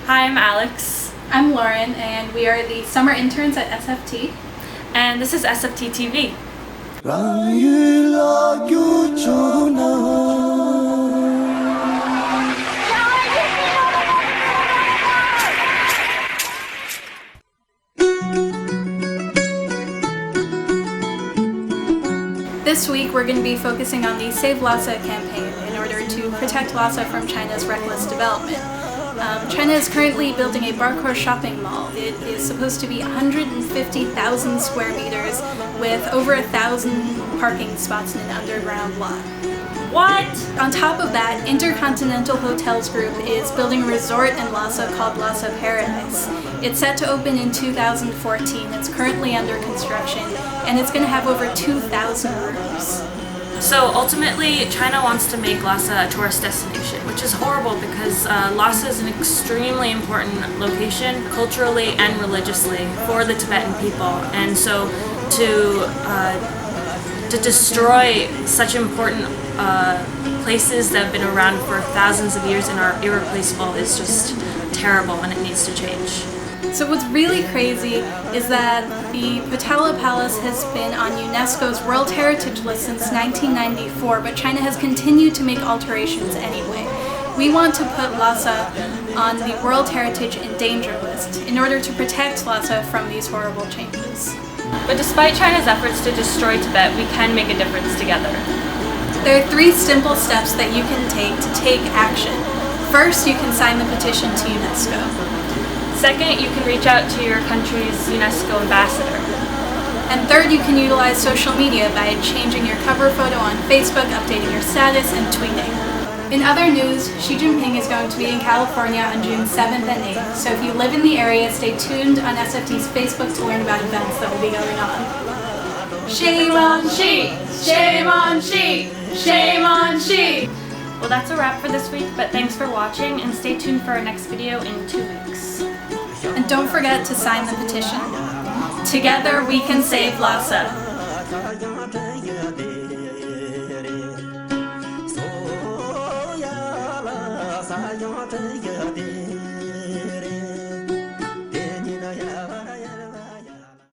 Hi, I'm Alex. I'm Lauren, and we are the summer interns at SFT. And this is SFT TV. This week we're going to be focusing on the Save Lhasa campaign in order to protect Lhasa from China's reckless development. China is currently building a Barcore shopping mall. It is supposed to be 150,000 square meters with over 1,000 parking spots in an underground lot. What? On top of that, Intercontinental Hotels Group is building a resort in Lhasa called Lhasa Paradise. It's set to open in 2014. It's currently under construction, and it's going to have over 2,000 rooms. So ultimately, China wants to make Lhasa a tourist destination, which is horrible because Lhasa is an extremely important location culturally and religiously for the Tibetan people. And so to destroy such important places that have been around for thousands of years and are irreplaceable is just terrible, and it needs to change. So what's really crazy is that the Potala Palace has been on UNESCO's World Heritage List since 1994, but China has continued to make alterations anyway. We want to put Lhasa on the World Heritage in Danger list in order to protect Lhasa from these horrible changes. But despite China's efforts to destroy Tibet, we can make a difference together. There are 3 simple steps that you can take action. First, you can sign the petition to UNESCO. Second, you can reach out to your country's UNESCO ambassador. And third, you can utilize social media by changing your cover photo on Facebook, updating your status, and tweeting. In other news, Xi Jinping is going to be in California on June 7th and 8th, so if you live in the area, stay tuned on SFT's Facebook to learn about events that will be going on. Shame on Xi! Shame on Xi! Shame on Xi! Well, that's a wrap for this week, but thanks for watching, and stay tuned for our next video in 2 weeks. And don't forget to sign the petition. Together we can save Lhasa. So